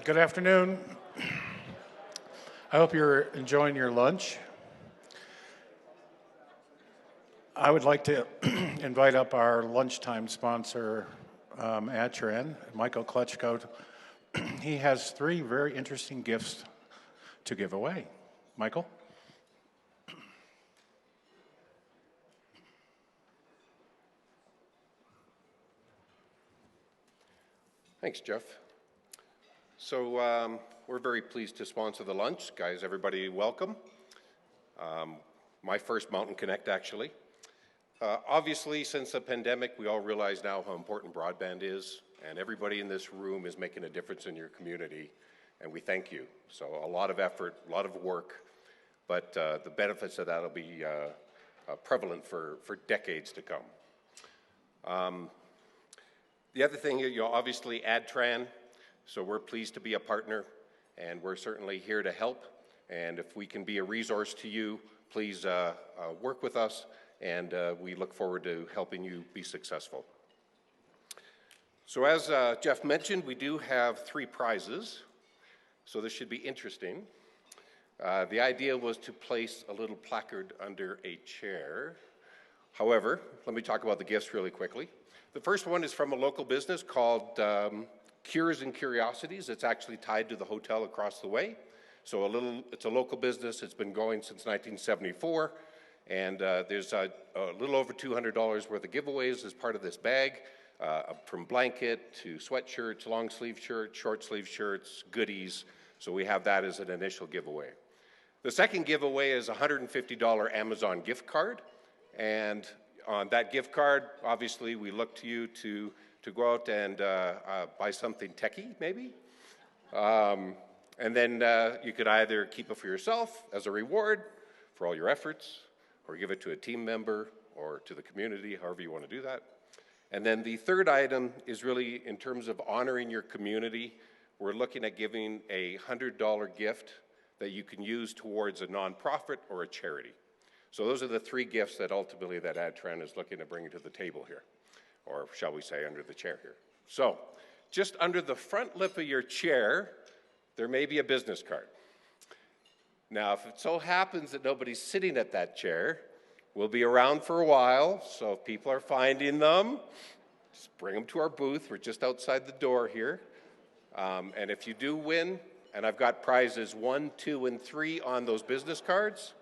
Good afternoon. I hope you're enjoying your lunch. I would like to invite up our lunchtime sponsor, Atran, Michael Klitschko. He has 3 very interesting gifts to give away. Michael? Thanks, Jeff. So we're very pleased to sponsor the lunch. Guys, everybody welcome. My first Mountain Connect, actually. Obviously, since the pandemic, we all realize now how important broadband is, and everybody in this room is making a difference in your community, and we thank you. So a lot of effort, a lot of work, but the benefits of that will be prevalent for decades to come. The other thing, obviously Adtran, so we're pleased to be a partner, and we're certainly here to help. And if we can be a resource to you, please work with us, and we look forward to helping you be successful. So as Jeff mentioned, we do have 3 prizes, so this should be interesting. The idea was to place a little placard under a chair. However, let me talk about the gifts really quickly. The first one is from a local business called Cures and Curiosities. It's actually tied to the hotel across the way. So it's a local business. It's been going since 1974. And there's a little over $200 worth of giveaways as part of this bag, from blanket to sweatshirts, long sleeve shirts, short sleeve shirts, goodies. So we have that as an initial giveaway. The second giveaway is a $150 Amazon gift card. And on that gift card, obviously, we look to you to go out and buy something techie, maybe. And then you could either keep it for yourself as a reward for all your efforts, or give it to a team member or to the community, however you want to do that. And then the third item is really in terms of honoring your community. We're looking at giving a $100 gift that you can use towards a nonprofit or a charity. So those are the 3 gifts that ultimately that Adtran is looking to bring to the table here, or shall we say under the chair here. So just under the front lip of your chair, there may be a business card. Now, if it so happens that nobody's sitting at that chair, we'll be around for a while, so if people are finding them, just bring them to our booth. We're just outside the door here. And if you do win, and I've got prizes 1, 2, and 3 on those business cards,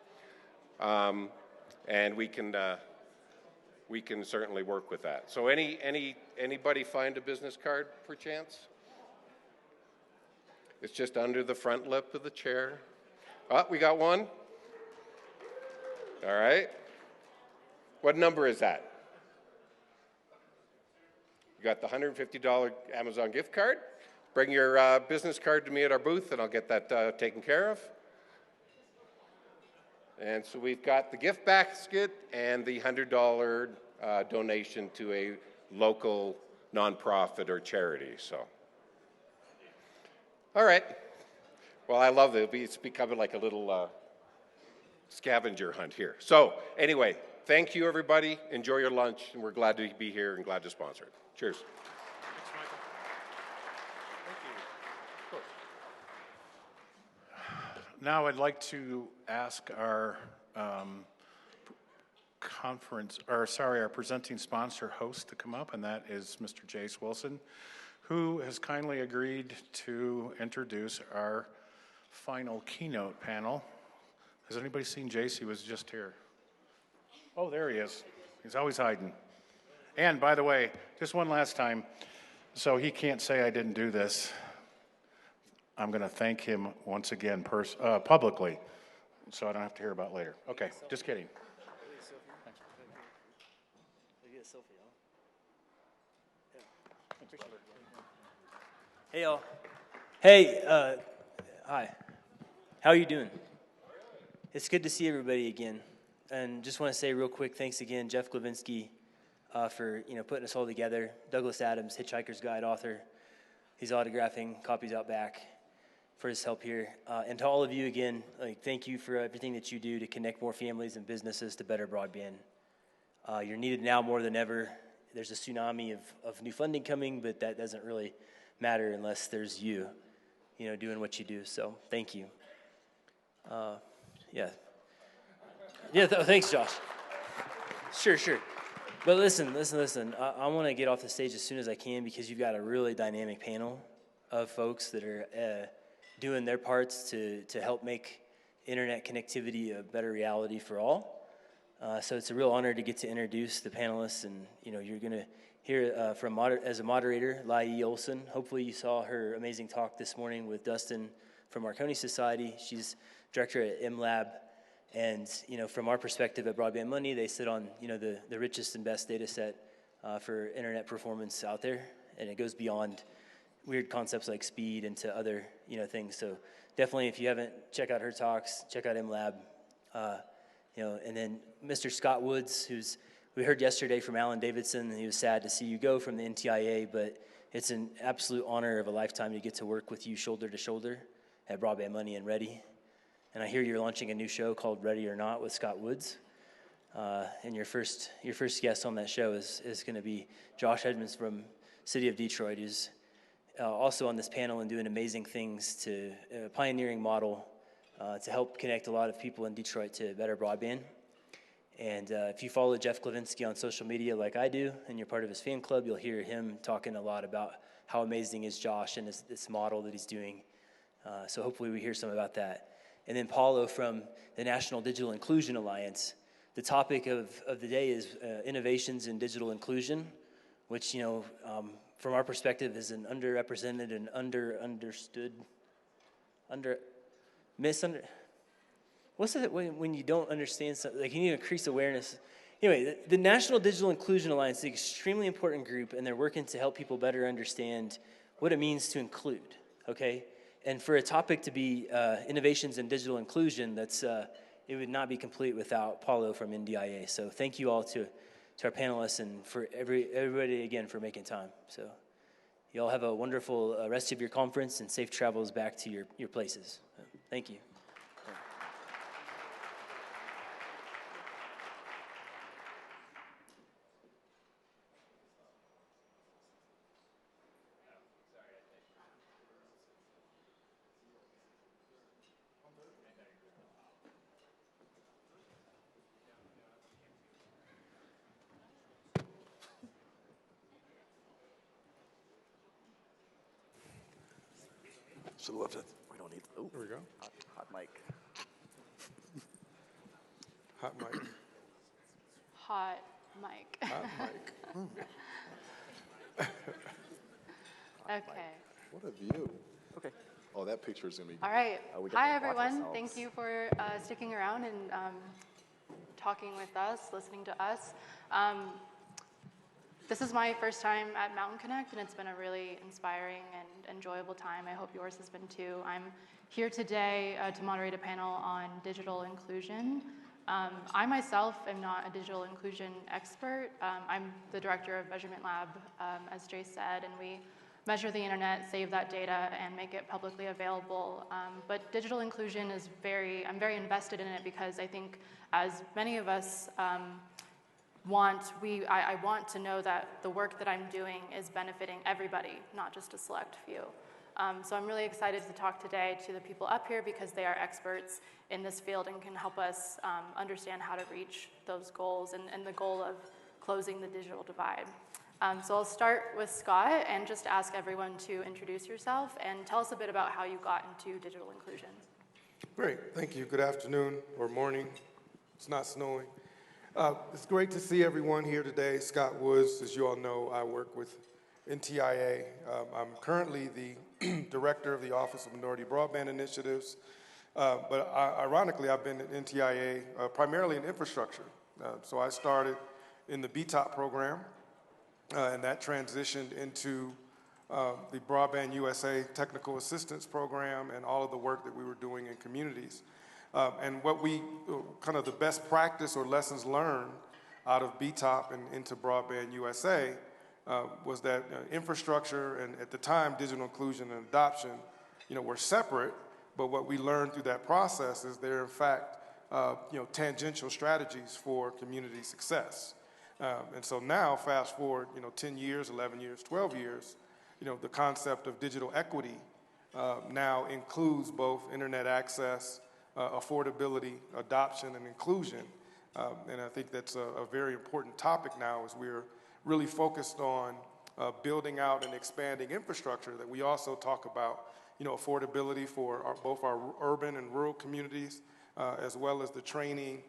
and we can certainly work with that. So anybody find a business card perchance? It's just under the front lip of the chair. Oh, we got one. All right. What number is that? You got the $150 Amazon gift card. Bring your business card to me at our booth, and I'll get that taken care of. And so we've got the gift basket and the $100 donation to a local nonprofit or charity. So, all right. Well, I love it. It's becoming like a little scavenger hunt here. So, anyway, thank you, everybody. Enjoy your lunch, and we're glad to be here and glad to sponsor it. Cheers. Thanks, Michael. Thank you. Now I'd like to ask our our presenting sponsor host to come up, and that is Mr. Jace Wilson, who has kindly agreed to introduce our final keynote panel. Has anybody seen Jace? He was just here. Oh, there he is. He's always hiding. And by the way, just one last time, so he can't say I didn't do this, I'm going to thank him once again publicly, so I don't have to hear about it later. Okay, just kidding. Hey, y'all. Hey, hi. How are you doing? It's good to see everybody again. And just want to say real quick, thanks again, Jeff Glavinsky, for putting us all together. Douglas Adams, Hitchhiker's Guide author. He's autographing copies out back for his help here. And to all of you again, thank you for everything that you do to connect more families and businesses to better broadband. You're needed now more than ever. There's a tsunami of new funding coming, but that doesn't really matter unless there's you. doing what you do. So thank you. Yeah. Thanks, Josh. Sure. But listen. I want to get off the stage as soon as I can because you've got a really dynamic panel of folks that are doing their parts to help make internet connectivity a better reality for all. So it's a real honor to get to introduce the panelists, and you're going to hear as a moderator, Lai Olson. Hopefully you saw her amazing talk this morning with Dustin from Marconi Society. She's director at MLab. And, from our perspective at Broadband Money, they sit on, the richest and best data set for internet performance out there. And it goes beyond weird concepts like speed into other, things. So definitely, if you haven't, check out her talks, check out MLab. And then Mr. Scott Woods, we heard yesterday from Alan Davidson, and he was sad to see you go from the NTIA, but it's an absolute honor of a lifetime to get to work with you shoulder to shoulder at Broadband Money and Ready. And I hear you're launching a new show called Ready or Not with Scott Woods. And your first guest on that show is going to be Josh Edmonds from City of Detroit, who's also on this panel and doing amazing things to a pioneering model to help connect a lot of people in Detroit to better broadband. And if you follow Jeff Klavinsky on social media like I do, and you're part of his fan club, you'll hear him talking a lot about how amazing is Josh and this model that he's doing. So hopefully we hear some about that. And then Paula from the National Digital Inclusion Alliance. The topic of the day is innovations in digital inclusion, which, from our perspective is an underrepresented and what's it when you don't understand something? Like you need to increase awareness. Anyway, the National Digital Inclusion Alliance is an extremely important group, and they're working to help people better understand what it means to include, okay? And for a topic to be innovations in digital inclusion, it would not be complete without Paulo from NDIA. So thank you all to our panelists and for everybody again for making time. So you all have a wonderful rest of your conference and safe travels back to your places. Thank you. Should have left it. We don't need. Oh, There we go. hot mic. Hot mic. Hot mic. Hot mic. Okay. What a view. Okay. Oh, that picture is going to be. All right. We get Hi, to watch everyone. ourselves. Thank you for sticking around and talking with us, listening to us. This is my first time at Mountain Connect, and it's been a really inspiring and enjoyable time. I hope yours has been too. I'm here today to moderate a panel on digital inclusion. I myself am not a digital inclusion expert. I'm the director of Measurement Lab, as Jay said, and we measure the internet, save that data, and make it publicly available. But digital inclusion is I'm very invested in it because I think as many of us I want to know that the work that I'm doing is benefiting everybody, not just a select few. So I'm really excited to talk today to the people up here because they are experts in this field and can help us understand how to reach those goals and the goal of closing the digital divide. So I'll start with Scott and just ask everyone to introduce yourself and tell us a bit about how you got into digital inclusion. Great. Thank you. Good afternoon or morning. It's not snowing. It's great to see everyone here today. Scott Woods, as you all know, I work with NTIA. I'm currently the director of the Office of Minority Broadband Initiatives. But ironically, I've been at NTIA primarily in infrastructure. So I started in the BTOP program, and that transitioned into the Broadband USA Technical Assistance Program and all of the work that we were doing in communities. And what kind of the best practice or lessons learned out of BTOP and into Broadband USA was that infrastructure and at the time digital inclusion and adoption, were separate. But what we learned through that process is they're in fact, tangential strategies for community success. And so now, fast forward, 10 years, 11 years, 12 years, the concept of digital equity now includes both internet access, affordability, adoption, and inclusion. And I think that's a very important topic now as we're really focused on building out and expanding infrastructure, that we also talk about, affordability for both our urban and rural communities, as well as the training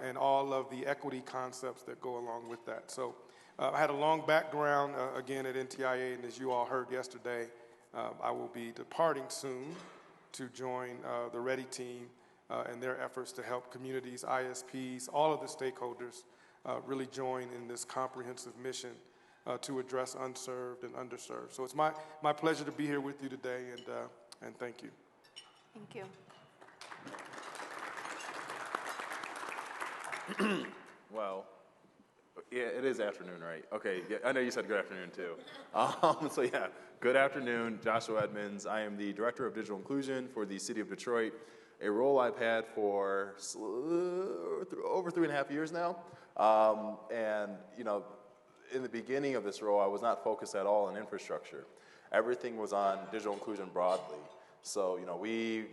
and all of the equity concepts that go along with that. So I had a long background, again, at NTIA, and as you all heard yesterday, I will be departing soon to join the READY team and their efforts to help communities, ISPs, all of the stakeholders really join in this comprehensive mission to address unserved and underserved. So it's my pleasure to be here with you today, and thank you. Thank you. Well, yeah, it is afternoon, right? Okay, yeah, I know you said good afternoon too. So yeah, good afternoon, Joshua Edmonds. I am the Director of Digital Inclusion for the City of Detroit, a role I've had for over 3.5 years now. And in the beginning of this role, I was not focused at all on infrastructure. Everything was on digital inclusion broadly. So, we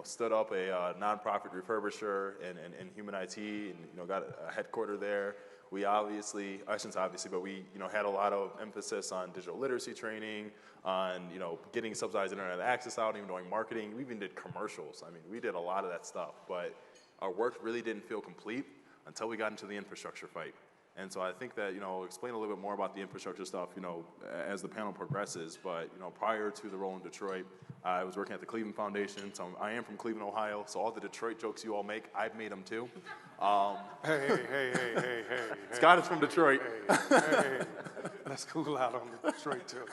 stood up a nonprofit refurbisher in human IT and, got a headquarter there. We obviously, I shouldn't say obviously, but we, had a lot of emphasis on digital literacy training, on, getting subsidized internet access out, even doing marketing. We even did commercials. I mean, we did a lot of that stuff, but our work really didn't feel complete until we got into the infrastructure fight. And so I think that, explain a little bit more about the infrastructure stuff, as the panel progresses. But, prior to the role in Detroit, I was working at the Cleveland Foundation. So I am from Cleveland, Ohio. So all the Detroit jokes you all make, I've made them too. Hey. Scott is from Detroit. Hey. Let's cool out on Detroit too.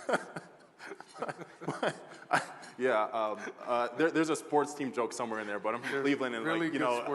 Yeah, there's a sports team joke somewhere in there, but I'm from Cleveland, and really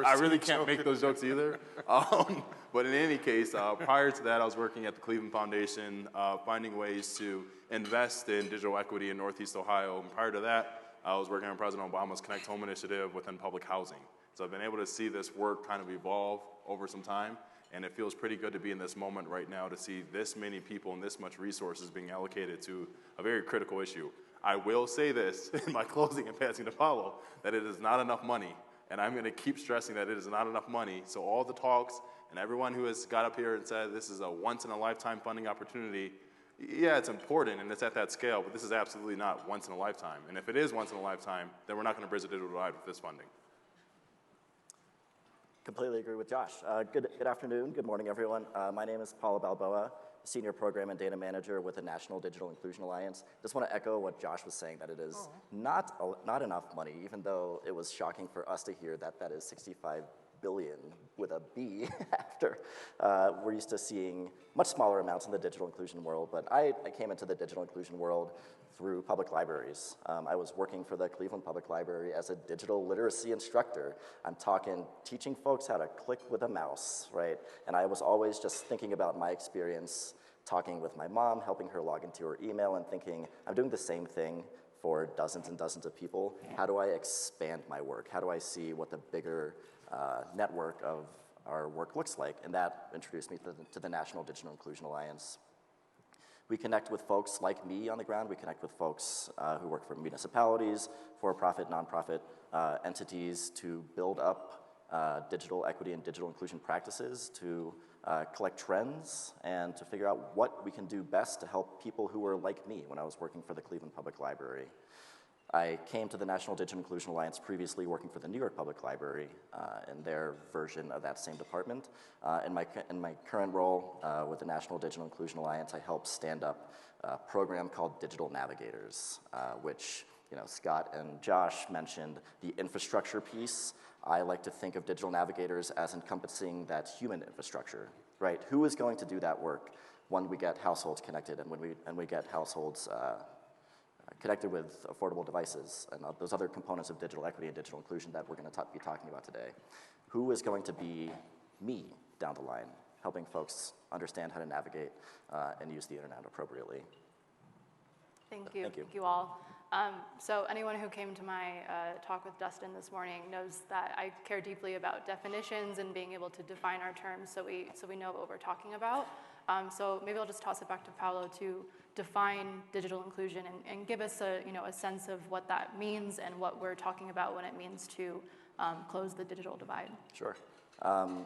I really can't make those jokes either. But in any case, prior to that, I was working at the Cleveland Foundation, finding ways to invest in digital equity in Northeast Ohio. And prior to that, I was working on President Obama's Connect Home initiative within public housing. So I've been able to see this work kind of evolve over some time, and it feels pretty good to be in this moment right now to see this many people and this much resources being allocated to a very critical issue. I will say this in my closing and passing to Paula, that it is not enough money, and I'm going to keep stressing that it is not enough money. So all the talks and everyone who has got up here and said this is a once-in-a-lifetime funding opportunity, yeah, it's important and it's at that scale, but this is absolutely not once in a lifetime. And if it is once in a lifetime, then we're not going to bridge the digital divide with this funding. Completely agree with Josh. Good afternoon, good morning, everyone. My name is Paula Balboa, Senior Program and Data Manager with the National Digital Inclusion Alliance. Just want to echo what Josh was saying, that it is not enough money, even though it was shocking for us to hear that that is $65 billion with a B after. We're used to seeing much smaller amounts in the digital inclusion world, but I came into the digital inclusion world through public libraries. I was working for the Cleveland Public Library as a digital literacy instructor. I'm talking teaching folks how to click with a mouse, right? And I was always just thinking about my experience talking with my mom, helping her log into her email, and thinking, I'm doing the same thing for dozens and dozens of people. How do I expand my work? How do I see what the bigger network of our work looks like? And that introduced me to the National Digital Inclusion Alliance. We connect with folks like me on the ground. We connect with folks who work for municipalities, for-profit, nonprofit entities to build up digital equity and digital inclusion practices, to collect trends, and to figure out what we can do best to help people who were like me when I was working for the Cleveland Public Library. I came to the National Digital Inclusion Alliance previously working for the New York Public Library in their version of that same department. In my current role with the National Digital Inclusion Alliance, I help stand up a program called Digital Navigators, which Scott and Josh mentioned the infrastructure piece. I like to think of Digital Navigators as encompassing that human infrastructure, right? Who is going to do that work when we get households connected and when we get households connected with affordable devices and those other components of digital equity and digital inclusion that we're going to be talking about today? Who is going to be me down the line, helping folks understand how to navigate and use the internet appropriately? Thank you. Thank you. Thank you all. So anyone who came to my talk with Dustin this morning knows that I care deeply about definitions and being able to define our terms so we know what we're talking about. So maybe I'll just toss it back to Paula to define digital inclusion and give us a sense of what that means and what we're talking about when it means to close the digital divide. Sure.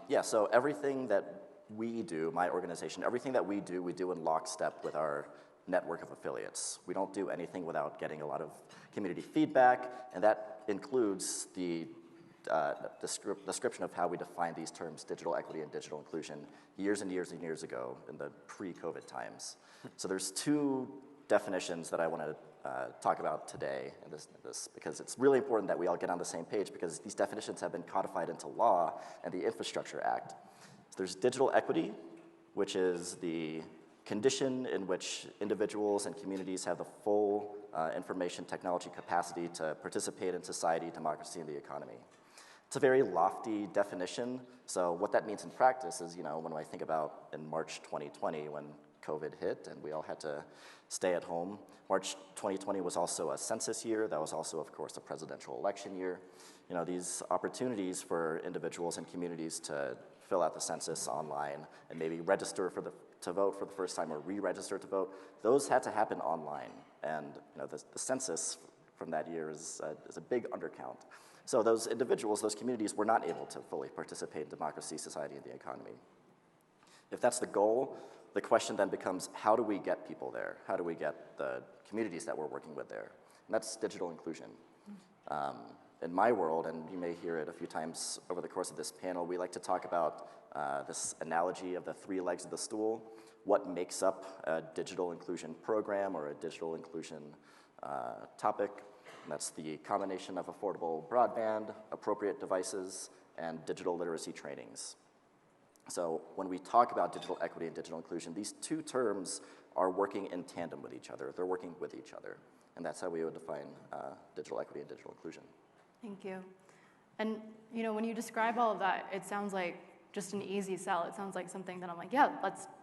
Yeah, so everything that we do, my organization, everything that we do in lockstep with our network of affiliates. We don't do anything without getting a lot of community feedback, and that includes the description of how we define these terms, digital equity and digital inclusion, years and years and years ago in the pre-COVID times. So there's two definitions that I want to talk about today in this, because it's really important that we all get on the same page, because these definitions have been codified into law and the Infrastructure Act. So there's digital equity, which is the condition in which individuals and communities have the full information technology capacity to participate in society, democracy, and the economy. It's a very lofty definition. So what that means in practice is, when I think about in March 2020, when COVID hit and we all had to stay at home, March 2020 was also a census year. That was also, of course, a presidential election year. These opportunities for individuals and communities to fill out the census online and maybe register to vote for the first time or re-register to vote, those had to happen online. And the census from that year is a big undercount. So those individuals, those communities were not able to fully participate in democracy, society, and the economy. If that's the goal, the question then becomes, how do we get people there? How do we get the communities that we're working with there? And that's digital inclusion. In my world, and you may hear it a few times over the course of this panel, we like to talk about this analogy of the three legs of the stool. What makes up a digital inclusion program or a digital inclusion topic? And that's the combination of affordable broadband, appropriate devices, and digital literacy trainings. So when we talk about digital equity and digital inclusion, these two terms are working in tandem with each other. They're working with each other. And that's how we would define digital equity and digital inclusion. Thank you. And when you describe all of that, it sounds like just an easy sell. It sounds like something that I'm like, yeah,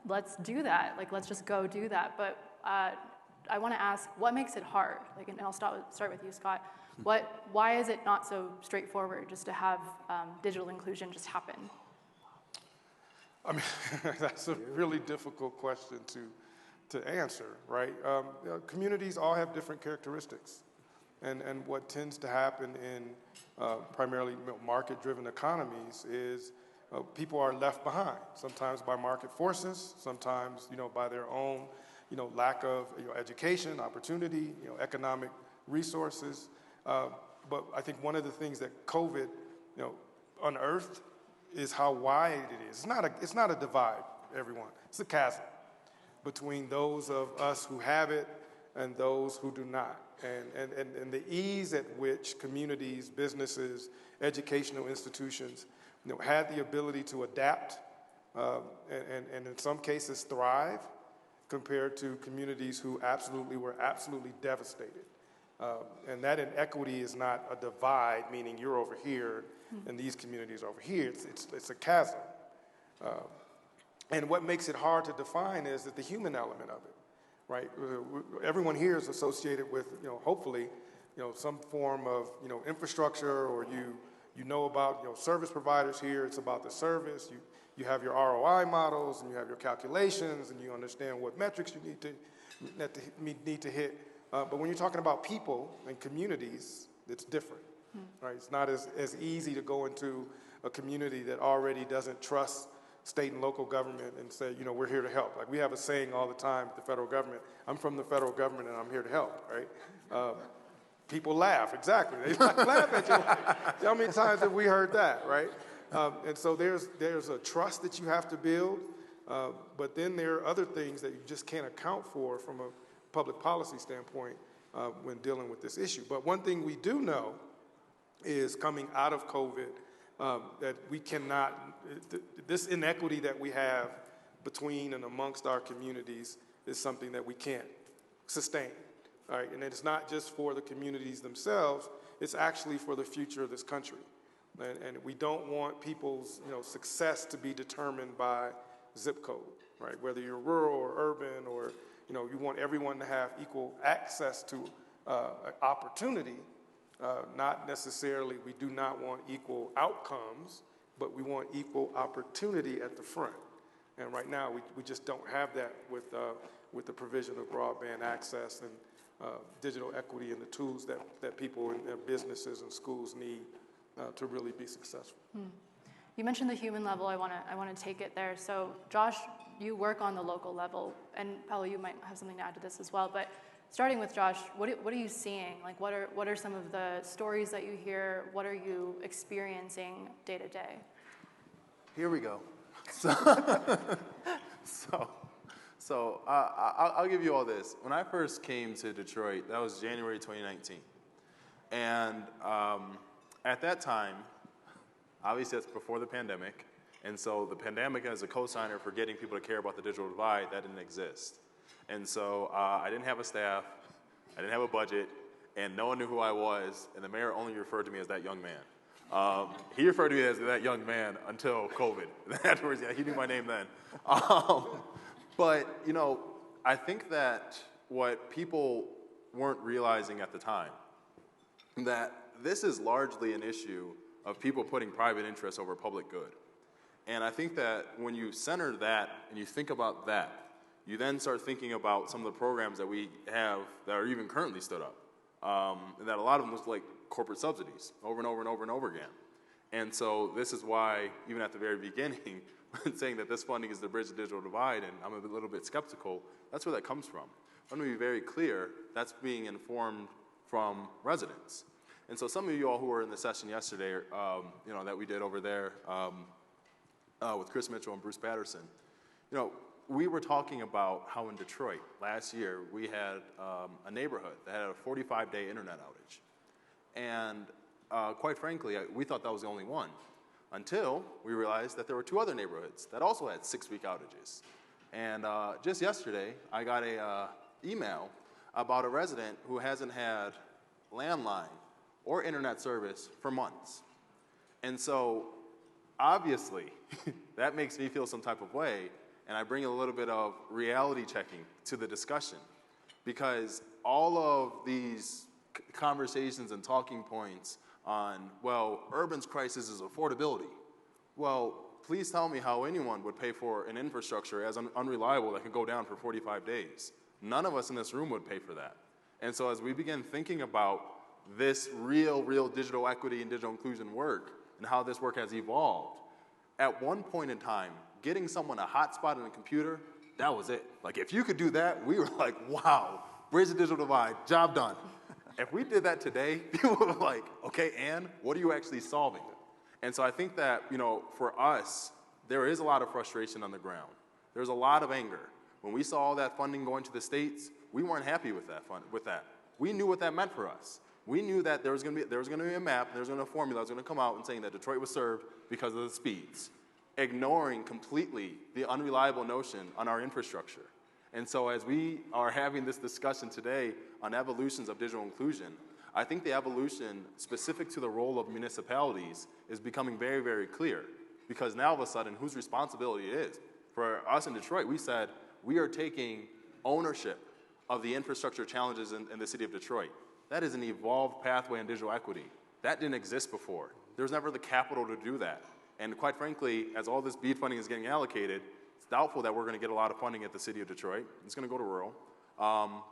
let's do that. Like, let's just go do that. But I want to ask, what makes it hard? And I'll start with you, Scott. Why is it not so straightforward just to have digital inclusion just happen? I mean, that's a really difficult question to answer, right? Communities all have different characteristics. And what tends to happen in primarily market-driven economies is people are left behind, sometimes by market forces, sometimes by their own lack of education, opportunity, economic resources. But I think one of the things that COVID unearthed is how wide it is. It's not a divide, everyone. It's a chasm between those of us who have it and those who do not. And the ease at which communities, businesses, educational institutions had the ability to adapt and in some cases thrive compared to communities who were absolutely devastated. And that inequity is not a divide, meaning you're over here and these communities are over here. It's a chasm. And what makes it hard to define is that the human element of it. Right, everyone here is associated with, hopefully, some form of, infrastructure, or you know about, service providers here. It's about the service. You have your ROI models, and you have your calculations, and you understand what metrics you need to hit. But when you're talking about people and communities, it's different. Right, it's not as easy to go into a community that already doesn't trust state and local government and say, we're here to help. Like, we have a saying all the time with the federal government, I'm from the federal government and I'm here to help, right? People laugh, exactly. They laugh at you. How many times have we heard that, right? And so there's a trust that you have to build, but then there are other things that you just can't account for from a public policy standpoint when dealing with this issue. But one thing we do know is coming out of COVID, that we cannot, this inequity that we have between and amongst our communities is something that we can't sustain, all right? And it's not just for the communities themselves, it's actually for the future of this country. And we don't want people's success to be determined by zip code, right? Whether you're rural or urban, or you want everyone to have equal access to opportunity, not necessarily, we do not want equal outcomes, but we want equal opportunity at the front. And right now, we just don't have that with the provision of broadband access and digital equity and the tools that people and their businesses and schools need to really be successful. You mentioned the human level. I want to take it there. So, Josh, you work on the local level, and Paula, you might have something to add to this as well. But starting with Josh, what are you seeing? Like, what are some of the stories that you hear? What are you experiencing day to day? Here we go. So I'll give you all this. When I first came to Detroit, that was January 2019. And at that time, obviously that's before the pandemic, and so the pandemic as a cosigner for getting people to care about the digital divide, that didn't exist. And so I didn't have a staff, I didn't have a budget, and no one knew who I was, and the mayor only referred to me as that young man. He referred to me as that young man until COVID. Afterwards, yeah, he knew my name then. But, you know, I think that what people weren't realizing at the time, that this is largely an issue of people putting private interests over public good. And I think that when you center that and you think about that, you then start thinking about some of the programs that we have that are even currently stood up. And that a lot of them was like corporate subsidies over and over and over and over again. And so this is why, even at the very beginning, saying that this funding is to bridge the digital divide, and I'm a little bit skeptical, that's where that comes from. Let me be very clear, that's being informed from residents. And so some of you all who were in the session yesterday, you know, that we did over there with Chris Mitchell and Bruce Patterson, you know, we were talking about how in Detroit last year we had a neighborhood that had a 45-day internet outage. And quite frankly, we thought that was the only one until we realized that there were two other neighborhoods that also had 6-week outages. And just yesterday, I got a email about a resident who hasn't had landline or internet service for months. And so obviously, that makes me feel some type of way, and I bring a little bit of reality checking to the discussion, because all of these conversations and talking points on, well, urban's crisis is affordability. Well, please tell me how anyone would pay for an infrastructure as unreliable that could go down for 45 days. None of us in this room would pay for that. And so as we begin thinking about this real digital equity and digital inclusion work and how this work has evolved, at one point in time, getting someone a hotspot and a computer, that was it. Like, if you could do that, we were like, wow, bridge the digital divide, job done. If we did that today, people were like, okay, and what are you actually solving? And so I think that, you know, for us, there is a lot of frustration on the ground. There's a lot of anger. When we saw all that funding going to the states, we weren't happy with that. We knew what that meant for us. We knew that there was going to be a map, there was going to be a formula that was going to come out and saying that Detroit was served because of the speeds, ignoring completely the unreliable notion on our infrastructure. And so as we are having this discussion today on evolutions of digital inclusion, I think the evolution specific to the role of municipalities is becoming very, very clear, because now all of a sudden, whose responsibility it is? For us in Detroit, we said we are taking ownership of the infrastructure challenges in the city of Detroit. That is an evolved pathway in digital equity. That didn't exist before. There was never the capital to do that. And quite frankly, as all this BEAD funding is getting allocated, it's doubtful that we're going to get a lot of funding at the city of Detroit. It's going to go to rural.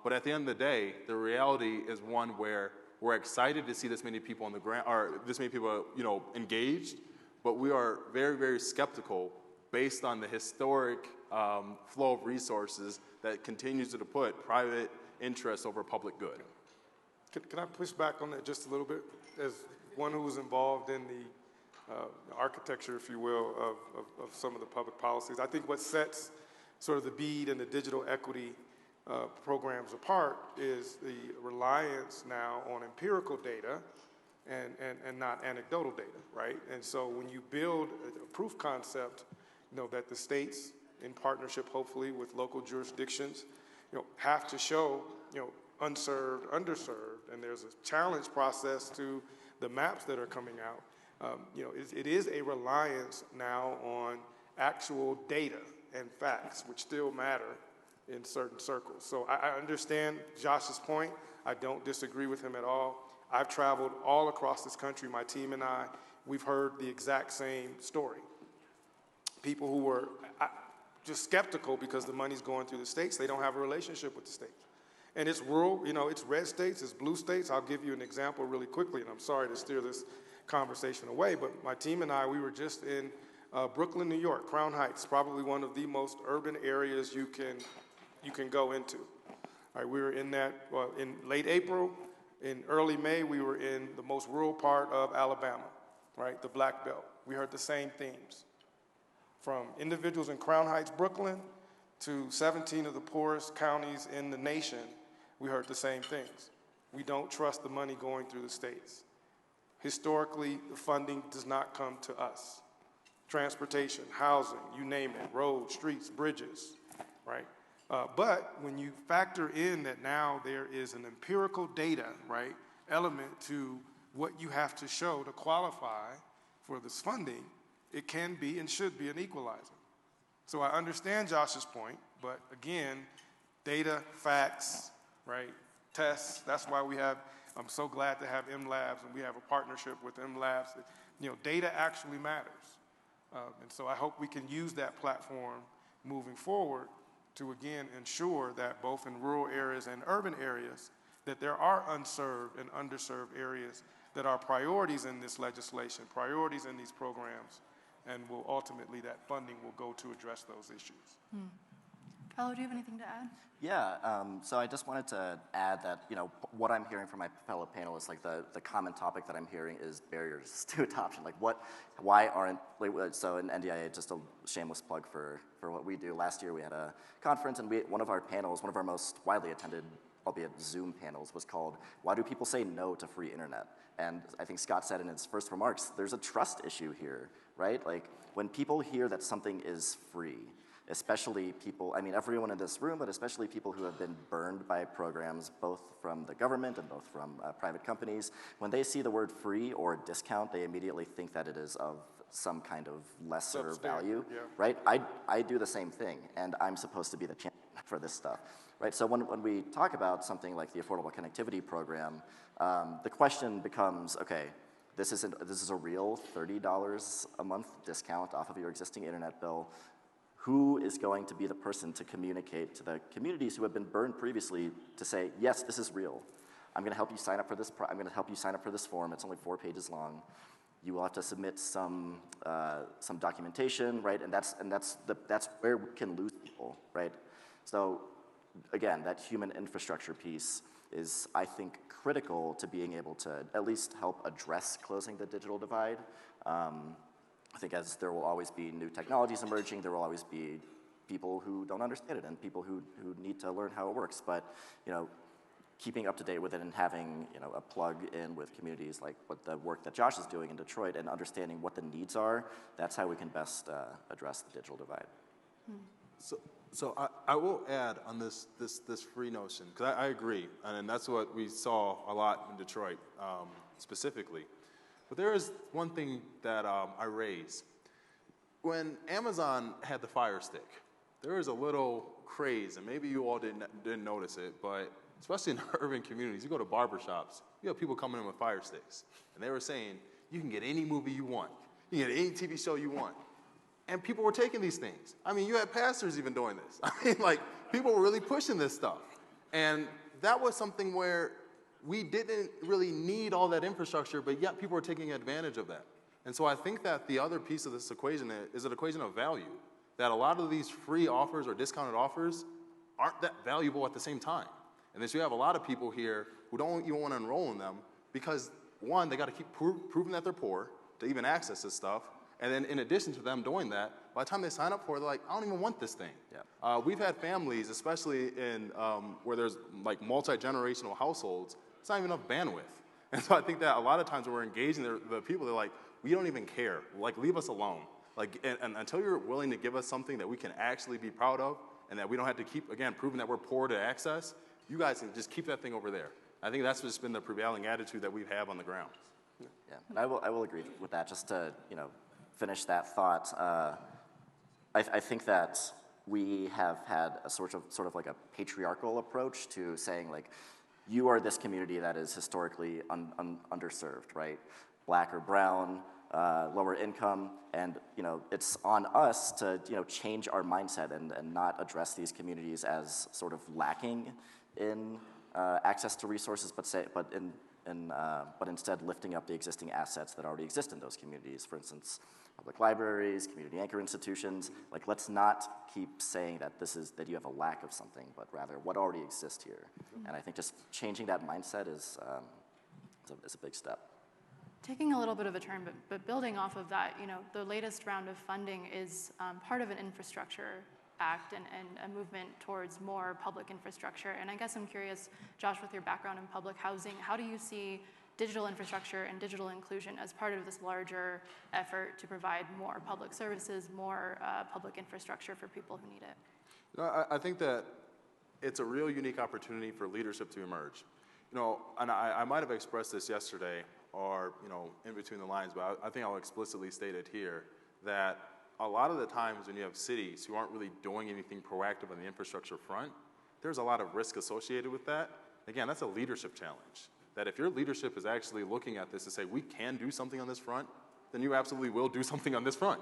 But at the end of the day, the reality is one where we're excited to see this many people on the ground, or this many people, you know, engaged, but we are very, very skeptical based on the historic flow of resources that continues to put private interests over public good. Can I push back on that just a little bit? As one who was involved in the architecture, if you will, of some of the public policies, I think what sets sort of the BEAD and the digital equity programs apart is the reliance now on empirical data and not anecdotal data, right? And so when you build a proof concept, you know, that the states, in partnership hopefully with local jurisdictions, you know, have to show, you know, unserved, underserved, and there's a challenge process to the maps that are coming out. You know, it is a reliance now on actual data and facts, which still matter in certain circles. So I understand Josh's point. I don't disagree with him at all. I've traveled all across this country, my team and I, we've heard the exact same story. People who were just skeptical because the money's going through the states, they don't have a relationship with the states. And it's rural, it's red states, it's blue states. I'll give you an example really quickly, and I'm sorry to steer this conversation away, but my team and I, we were just in Brooklyn, New York, Crown Heights, probably one of the most urban areas you can go into. All right, we were in that, in late April. In early May, we were in the most rural part of Alabama, right, the Black Belt. We heard the same themes. From individuals in Crown Heights, Brooklyn, to 17 of the poorest counties in the nation, we heard the same things. We don't trust the money going through the states. Historically, the funding does not come to us. Transportation, housing, you name it, roads, streets, bridges, right? But when you factor in that now there is an empirical data, right, element to what you have to show to qualify for this funding, it can be and should be an equalizer. So I understand Josh's point, but again, data, facts, right, tests, that's why I'm so glad to have M-Labs, and we have a partnership with M-Labs. Data actually matters. And so I hope we can use that platform moving forward to, again, ensure that both in rural areas and urban areas, that there are unserved and underserved areas that are priorities in this legislation, priorities in these programs, and will ultimately, that funding will go to address those issues. Paula, do you have anything to add? Yeah, so I just wanted to add that, what I'm hearing from my fellow panelists, like the common topic that I'm hearing is barriers to adoption. Like why aren't, so in NDIA, just a shameless plug for what we do. Last year we had a conference, and one of our panels, one of our most widely attended, albeit Zoom panels, was called, Why Do People Say No to Free Internet? And I think Scott said in his first remarks, there's a trust issue here, right? Like when people hear that something is free, especially people, everyone in this room, but especially people who have been burned by programs, both from the government and both from private companies, when they see the word free or discount, they immediately think that it is of some kind of lesser value, right? I do the same thing, and I'm supposed to be the champion for this stuff, right? So when we talk about something like the Affordable Connectivity Program, the question becomes, okay, this is a real $30 a month discount off of your existing internet bill. Who is going to be the person to communicate to the communities who have been burned previously to say, yes, this is real. I'm going to help you sign up for this. I'm going to help you sign up for this form. It's only 4 pages long. You will have to submit some documentation, right? And that's where we can lose people, right? So again, that human infrastructure piece is, I think, critical to being able to at least help address closing the digital divide. I think as there will always be new technologies emerging, there will always be people who don't understand it and people who need to learn how it works. But keeping up to date with it and having a plug in with communities like what the work that Josh is doing in Detroit and understanding what the needs are, that's how we can best address the digital divide. So I will add on this free notion, because I agree, and that's what we saw a lot in Detroit specifically. But there is one thing that I raise. When Amazon had the Fire Stick, there was a little craze, and maybe you all didn't notice it, but especially in urban communities, you go to barbershops, you have people coming in with Fire Sticks, and they were saying, you can get any movie you want. You can get any TV show you want. And people were taking these things. You had pastors even doing this. People were really pushing this stuff. And that was something where we didn't really need all that infrastructure, but yet people were taking advantage of that. And so I think that the other piece of this equation is an equation of value, that a lot of these free offers or discounted offers aren't that valuable at the same time. And that you have a lot of people here who don't even want to enroll in them because, one, they got to keep proving that they're poor to even access this stuff. And then in addition to them doing that, by the time they sign up for it, they're like, I don't even want this thing. Yeah. We've had families, especially in where there's multi-generational households, it's not even enough bandwidth. And so I think that a lot of times when we're engaging the people, they're like, we don't even care. Leave us alone. And until you're willing to give us something that we can actually be proud of and that we don't have to keep, again, proving that we're poor to access, you guys can just keep that thing over there. I think that's just been the prevailing attitude that we have on the ground. Yeah, and I will agree with that. Just to finish that thought, I think that we have had a sort of like a patriarchal approach to saying like, you are this community that is historically underserved, right? Black or brown, lower income, and it's on us to change our mindset and not address these communities as sort of lacking in access to resources, but instead lifting up the existing assets that already exist in those communities. For instance, public libraries, community anchor institutions. Like, let's not keep saying that that you have a lack of something, but rather what already exists here. And I think just changing that mindset is a big step. Taking a little bit of a turn, but building off of that, the latest round of funding is part of an infrastructure act and a movement towards more public infrastructure. And I guess I'm curious, Josh, with your background in public housing, how do you see digital infrastructure and digital inclusion as part of this larger effort to provide more public services, more public infrastructure for people who need it? I think that it's a real unique opportunity for leadership to emerge. And I might have expressed this yesterday or, in between the lines, but I think I'll explicitly state it here, that a lot of the times when you have cities who aren't really doing anything proactive on the infrastructure front, there's a lot of risk associated with that. Again, that's a leadership challenge. That if your leadership is actually looking at this to say, we can do something on this front, then you absolutely will do something on this front.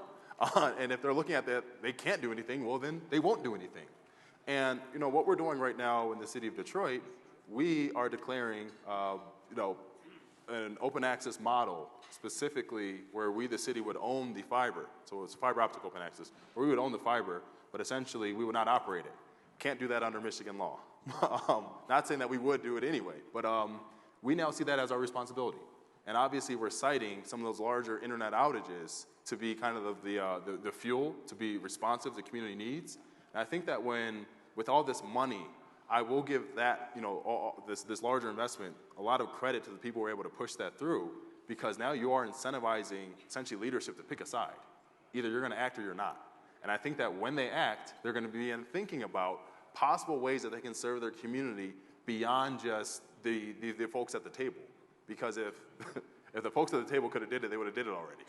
And if they're looking at that, they can't do anything, well, then they won't do anything. And, what we're doing right now in the city of Detroit, we are declaring, an open access model, specifically where we, the city, would own the fiber. So it's fiber optic open access, where we would own the fiber, but essentially we would not operate it. Can't do that under Michigan law. Not saying that we would do it anyway, but we now see that as our responsibility. And obviously we're citing some of those larger internet outages to be kind of the fuel, to be responsive to community needs. And I think that with all this money, I will give that, this larger investment a lot of credit to the people who were able to push that through, because now you are incentivizing essentially leadership to pick a side. Either you're going to act or you're not. And I think that when they act, they're going to be thinking about possible ways that they can serve their community beyond just the folks at the table. Because if the folks at the table could have did it, they would have did it already.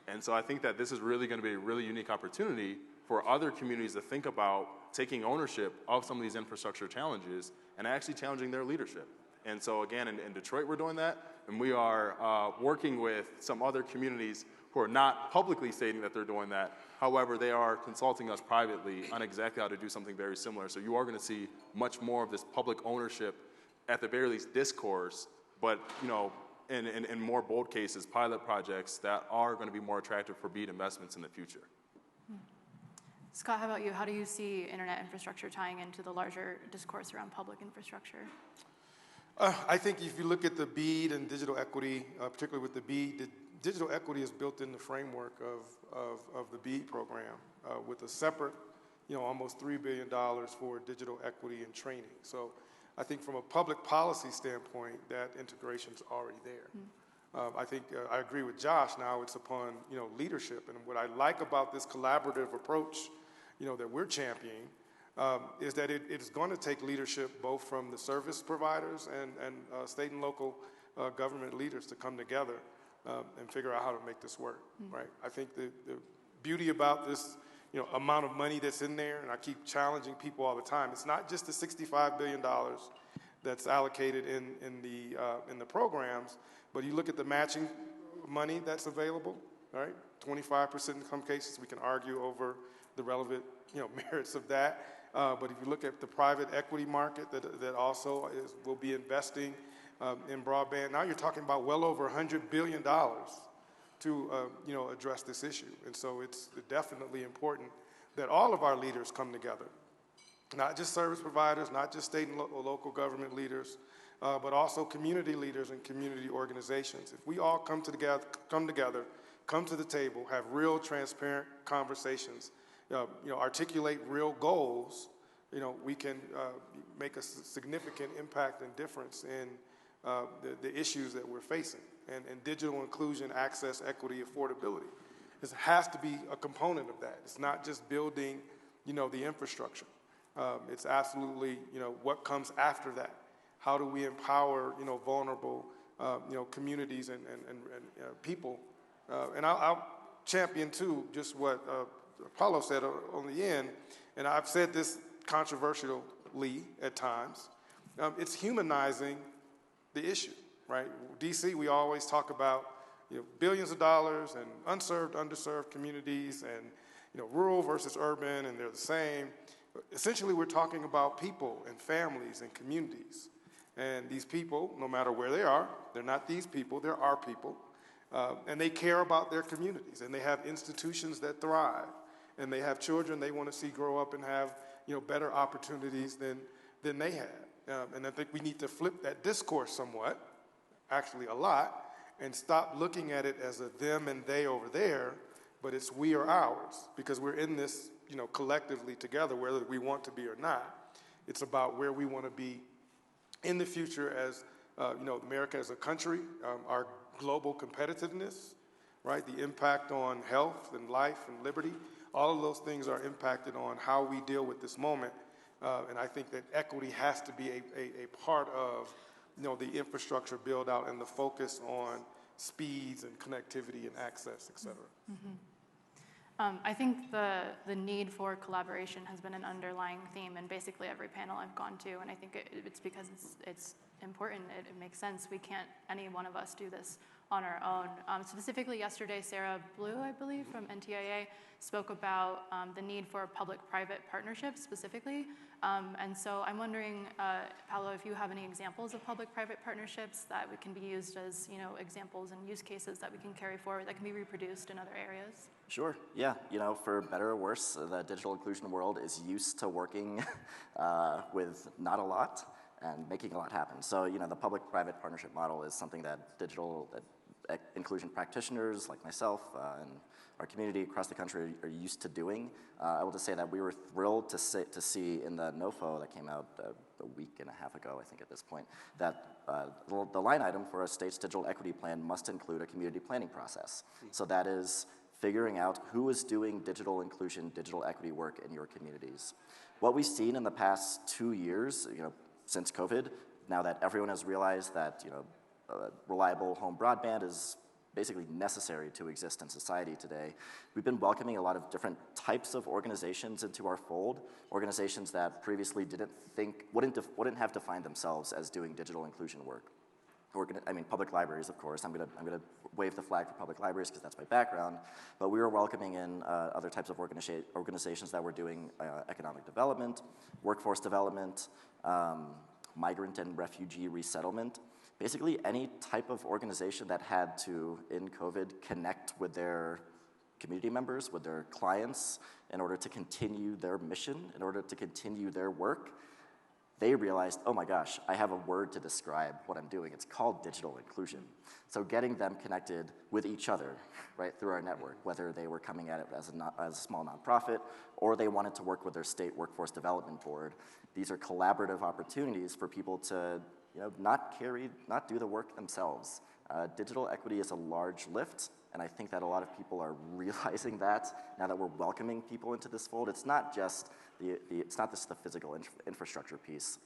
And so I think that this is really going to be a really unique opportunity for other communities to think about taking ownership of some of these infrastructure challenges and actually challenging their leadership. And so again, in Detroit, we're doing that, and we are working with some other communities who are not publicly stating that they're doing that. However, they are consulting us privately on exactly how to do something very similar. So you are going to see much more of this public ownership, at the very least discourse, but in more bold cases, pilot projects that are going to be more attractive for BEAD investments in the future. Scott, how about you? How do you see internet infrastructure tying into the larger discourse around public infrastructure? I think if you look at the BEAD and digital equity, particularly with the BEAD, the digital equity is built in the framework of the BEAD program with a separate, almost $3 billion for digital equity and training. So I think from a public policy standpoint, that integration's already there. I think I agree with Josh. Now it's upon leadership, and what I like about this collaborative approach, that we're championing, is that it is going to take leadership both from the service providers and state and local government leaders to come together and figure out how to make this work. Right? I think the beauty about this, amount of money that's in there, and I keep challenging people all the time. It's not just the $65 billion that's allocated in the programs, but you look at the matching money that's available, right? 25% in some cases. We can argue over the relevant, merits of that. But if you look at the private equity market that also will be investing in broadband, now you're talking about well over $100 billion to address this issue. And so it's definitely important that all of our leaders come together, not just service providers, not just state and local government leaders, but also community leaders and community organizations. If we all come together, come to the table, have real transparent conversations, articulate real goals, we can make a significant impact and difference in the issues that we're facing. And digital inclusion, access, equity, affordability. This has to be a component of that. It's not just building, the infrastructure. It's absolutely, what comes after that. How do we empower, vulnerable, communities and people? And I'll champion too, just what Paula said on the end, And I've said this controversially at times, it's humanizing the issue, right? DC, we always talk about billions of dollars and unserved, underserved communities and rural versus urban, and they're the same. Essentially, we're talking about people and families and communities. And these people, no matter where they are, they're not these people, they're our people. And they care about their communities, and they have institutions that thrive. And they have children they want to see grow up and have better opportunities than they had. And I think we need to flip that discourse somewhat, actually a lot, and stop looking at it as a them and they over there, but it's we or ours, because we're in this collectively together, whether we want to be or not. It's about where we want to be in the future as America as a country, our global competitiveness, right? The impact on health and life and liberty. All of those things are impacted on how we deal with this moment. And I think that equity has to be a part of the infrastructure build out and the focus on speeds and connectivity and access, et cetera. I think the need for collaboration has been an underlying theme in basically every panel I've gone to, and I think it's because it's important. It makes sense. We can't, any one of us, do this on our own. Specifically yesterday, Sarah Blue, I believe, from NTIA, spoke about the need for public-private partnerships specifically. And so I'm wondering, Paula, if you have any examples of public-private partnerships that can be used as examples and use cases that we can carry forward that can be reproduced in other areas? Sure, yeah. For better or worse, the digital inclusion world is used to working with not a lot and making a lot happen. So, the public-private partnership model is something that digital inclusion practitioners like myself and our community across the country are used to doing. I will just say that we were thrilled to see in the NOFO that came out a week and a half ago, I think at this point, that the line item for a state's digital equity plan must include a community planning process. So that is figuring out who is doing digital inclusion, digital equity work in your communities. What we've seen in the past 2 years, since COVID, now that everyone has realized that reliable home broadband is basically necessary to exist in society today, we've been welcoming a lot of different types of organizations into our fold, organizations that previously wouldn't have defined themselves as doing digital inclusion work. Public libraries, of course. I'm gonna wave the flag for public libraries because that's my background, but we were welcoming in other types of organizations that were doing economic development, workforce development, migrant and refugee resettlement. Basically any type of organization that had to, in COVID, connect with their community members, with their clients, in order to continue their mission, in order to continue their work, they realized, oh my gosh, I have a word to describe what I'm doing. It's called digital inclusion. So getting them connected with each other, right, through our network, whether they were coming at it as a small nonprofit or they wanted to work with their state workforce development board, these are collaborative opportunities for people to not do the work themselves. Digital equity is a large lift, and I think that a lot of people are realizing that now that we're welcoming people into this fold. It's not just the physical infrastructure piece.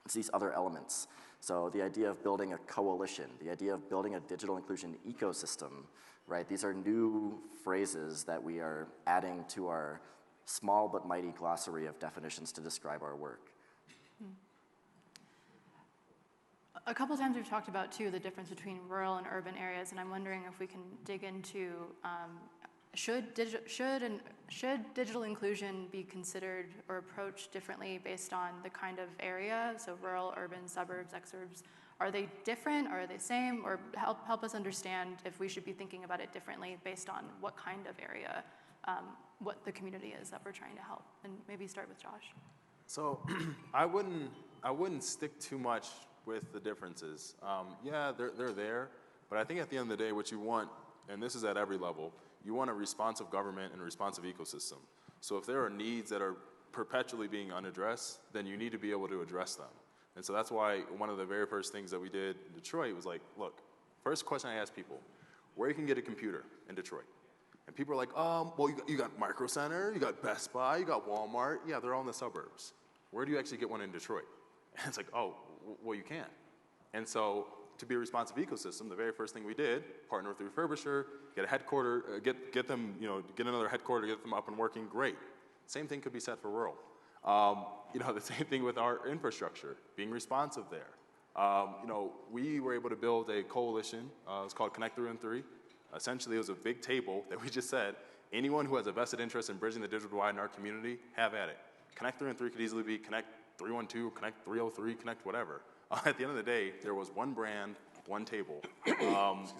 It's these other elements. So the idea of building a coalition, the idea of building a digital inclusion ecosystem, right? These are new phrases that we are adding to our small but mighty glossary of definitions to describe our work. A couple times we've talked about, too, the difference between rural and urban areas, and I'm wondering if we can dig into should digital inclusion be considered or approached differently based on the kind of area, so rural, urban, suburbs, exurbs? Are they different, or are they the same, or help us understand if we should be thinking about it differently based on what kind of area, what the community is that we're trying to help? And maybe start with Josh. So I wouldn't stick too much with the differences. Yeah, they're there, but I think at the end of the day, what you want, and this is at every level, you want a responsive government and a responsive ecosystem. So if there are needs that are perpetually being unaddressed, then you need to be able to address them. And so that's why one of the very first things that we did in Detroit was like, look, first question I asked people, where you can get a computer in Detroit? And people are like, well, you got Micro Center, you got Best Buy, you got Walmart. Yeah, they're all in the suburbs. Where do you actually get one in Detroit? And it's like, oh, well, you can't. And so to be a responsive ecosystem, the very first thing we did, partner with the refurbisher, get a headquarter, get them, get another headquarter, get them up and working, great. Same thing could be said for rural. The same thing with our infrastructure, being responsive there. We were able to build a coalition. It's called Connect 3 and 3. Essentially, it was a big table that we just said, anyone who has a vested interest in bridging the digital divide in our community, have at it. Connect 3 and 3 could easily be Connect 312, Connect 303, Connect whatever. At the end of the day, there was one brand, one table.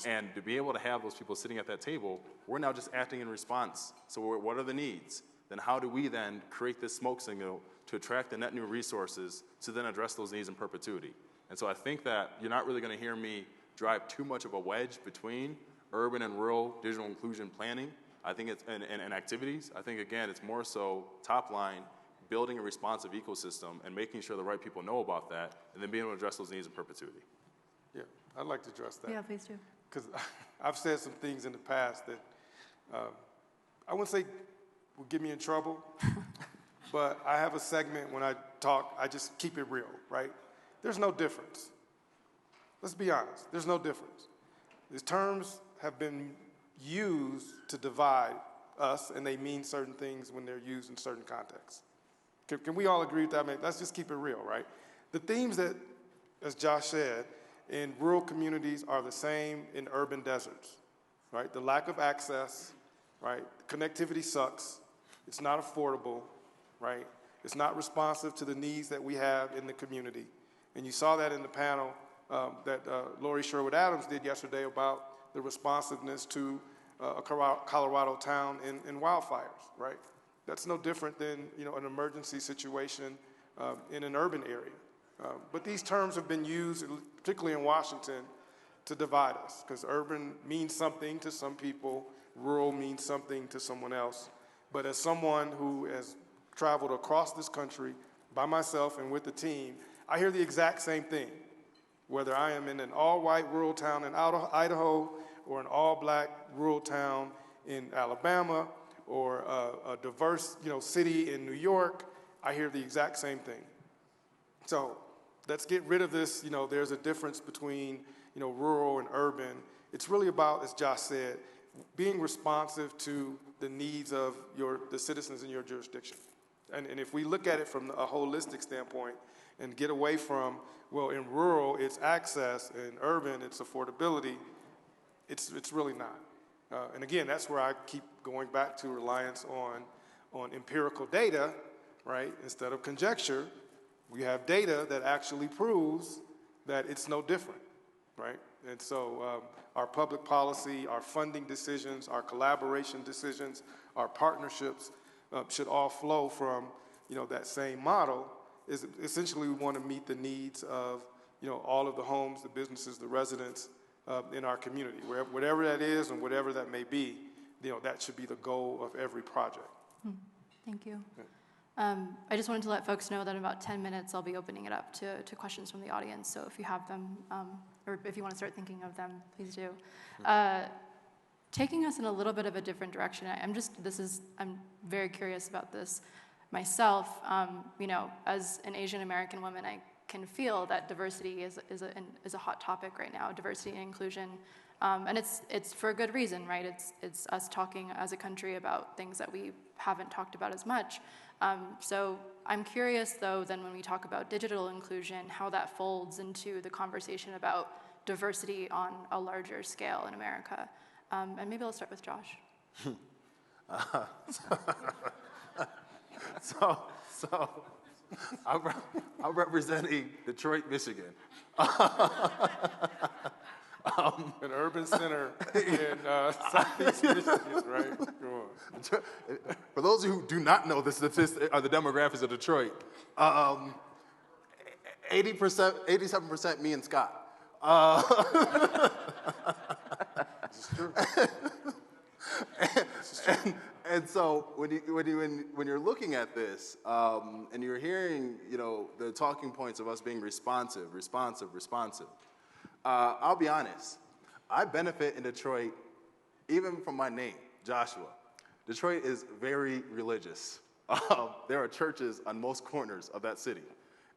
And to be able to have those people sitting at that table, we're now just acting in response. So what are the needs? Then how do we then create this smoke signal to attract the net new resources to then address those needs in perpetuity? And so I think that you're not really going to hear me drive too much of a wedge between urban and rural digital inclusion planning. I think it's and activities. I think, again, it's more so top line, building a responsive ecosystem and making sure the right people know about that, and then being able to address those needs in perpetuity. Yeah, I'd like to address that. Yeah, please do. Because I've said some things in the past that I wouldn't say would get me in trouble, but I have a segment when I talk, I just keep it real, right? There's no difference. Let's be honest, there's no difference. These terms have been used to divide us, and they mean certain things when they're used in certain contexts. Can we all agree with that? I mean, let's just keep it real, right? The themes that, as Josh said, in rural communities are the same in urban deserts, right? The lack of access, right? Connectivity sucks. It's not affordable, right? It's not responsive to the needs that we have in the community. And you saw that in the panel that Lori Sherwood-Adams did yesterday about the responsiveness to a Colorado town in wildfires, right? That's no different than an emergency situation in an urban area. But these terms have been used, particularly in Washington, to divide us, because urban means something to some people, rural means something to someone else. But as someone who has traveled across this country by myself and with the team, I hear the exact same thing, whether I am in an all-white rural town in Idaho or an all-black rural town in Alabama or a diverse city in New York, I hear the exact same thing. So let's get rid of this, there's a difference between rural and urban. It's really about, as Josh said, being responsive to the needs of the citizens in your jurisdiction. And if we look at it from a holistic standpoint and get away from, well, in rural it's access, in urban it's affordability, it's really not. And again, that's where I keep going back to reliance on empirical data, right? Instead of conjecture, we have data that actually proves that it's no different, right? And so our public policy, our funding decisions, our collaboration decisions, our partnerships should all flow from, that same model. Is essentially we want to meet the needs of, all of the homes, the businesses, the residents in our community, whatever that is and whatever that may be, that should be the goal of every project. Thank you. I just wanted to let folks know that in about 10 minutes I'll be opening it up to questions from the audience. So if you have them, or if you want to start thinking of them, please do. Taking us in a little bit of a different direction, I'm very curious about this myself. As an Asian American woman, I can feel that diversity is a hot topic right now, diversity and inclusion. And it's for a good reason, right? It's us talking as a country about things that we haven't talked about as much. So I'm curious, though, then when we talk about digital inclusion, how that folds into the conversation about diversity on a larger scale in America. And maybe I'll start with Josh. So I'm representing Detroit, Michigan. An urban center in Southeast Michigan, right? Go on. For those of you who do not know the statistics or the demographics of Detroit, 87% me and Scott. This is true. And so when you're looking at this and you're hearing the talking points of us being responsive, I'll be honest. I benefit in Detroit even from my name, Joshua. Detroit is very religious. There are churches on most corners of that city.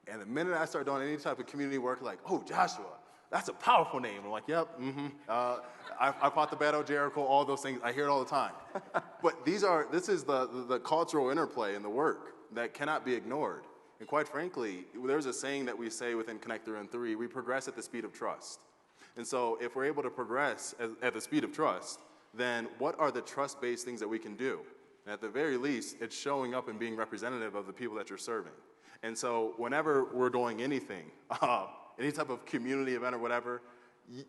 And the minute I start doing any type of community work, like, oh, Joshua, that's a powerful name. I'm like, yep, I fought the battle of Jericho, all those things. I hear it all the time. But this is the cultural interplay in the work that cannot be ignored. And quite frankly, there's a saying that we say within Connect Through and 3, we progress at the speed of trust. And so if we're able to progress at the speed of trust, then what are the trust-based things that we can do? And at the very least, it's showing up and being representative of the people that you're serving. And so whenever we're doing anything, any type of community event or whatever,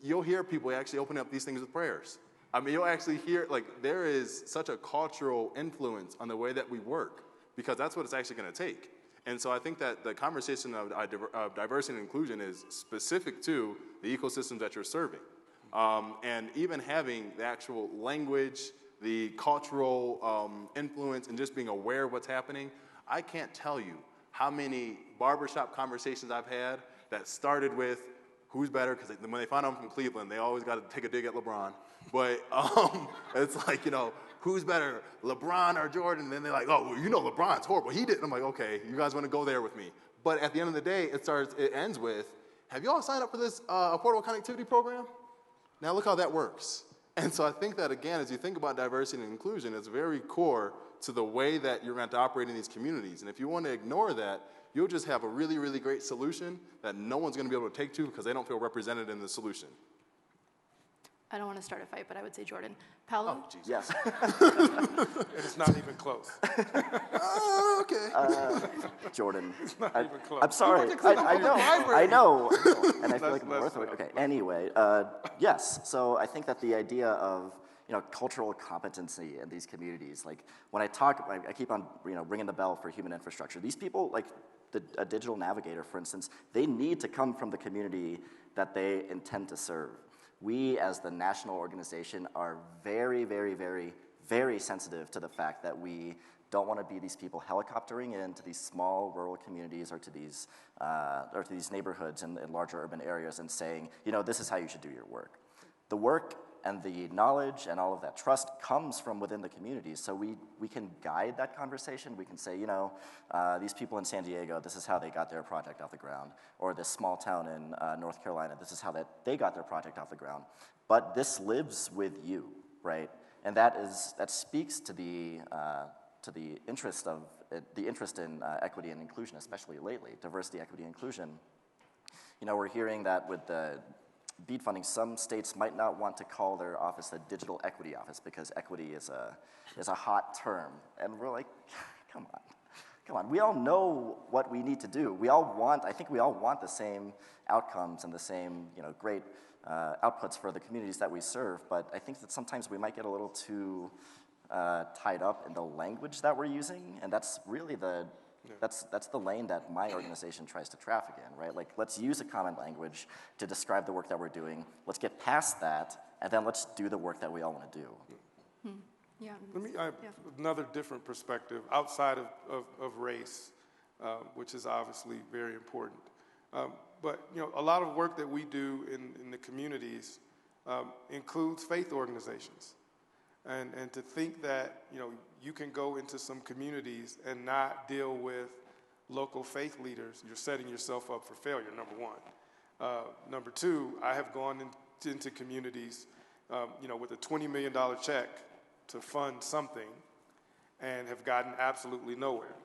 you'll hear people actually open up these things with prayers. I mean, you'll actually hear, like, there is such a cultural influence on the way that we work, because that's what it's actually going to take. And so I think that the conversation of diversity and inclusion is specific to the ecosystems that you're serving. And even having the actual language, the cultural influence, and just being aware of what's happening, I can't tell you how many barbershop conversations I've had that started with who's better, because when they found out I'm from Cleveland, they always got to take a dig at LeBron. But it's like, who's better, LeBron or Jordan? And then they're like, oh, well, LeBron's horrible. He didn't. I'm like, okay, you guys want to go there with me. But at the end of the day, it ends with, have you all signed up for this affordable connectivity program? Now look how that works. And so I think that, again, as you think about diversity and inclusion, it's very core to the way that you're going to operate in these communities. And if you want to ignore that, you'll just have a really, really great solution that no one's going to be able to take to because they don't feel represented in the solution. I don't want to start a fight, but I would say Jordan. Paula? Oh, Jesus. Yes. It's not even close. Okay. Jordan. Not even close. I'm sorry. I know. And I feel like I'm worth it. Okay. Anyway, yes. So I think that the idea of cultural competency in these communities, like when I talk, I keep on ringing the bell for human infrastructure. These people, like a digital navigator, for instance, they need to come from the community that they intend to serve. We, as the national organization, are very, very, very, very sensitive to the fact that we don't want to be these people helicoptering into these small rural communities or to these neighborhoods in larger urban areas and saying, this is how you should do your work. The work and the knowledge and all of that trust comes from within the communities. So we can guide that conversation. We can say, these people in San Diego, this is how they got their project off the ground. Or this small town in North Carolina, this is how they got their project off the ground. But this lives with you, right? And that speaks to the interest in equity and inclusion, especially lately, diversity, equity, inclusion. We're hearing that with the BEAD funding, some states might not want to call their office a digital equity office because equity is a hot term. And we're like, come on. We all know what we need to do. I think we all want the same outcomes and the same, great outputs for the communities that we serve. But I think that sometimes we might get a little too tied up in the language that we're using, and that's really that's the lane that my organization tries to traffic in, right? Like, let's use a common language to describe the work that we're doing. Let's get past that, and then let's do the work that we all want to do. Yeah. I have another different perspective outside of race, which is obviously very important. But a lot of work that we do in the communities includes faith organizations. And to think that, you can go into some communities and not deal with local faith leaders, you're setting yourself up for failure, number one. Number two, I have gone into communities, with a $20 million check to fund something and have gotten absolutely nowhere.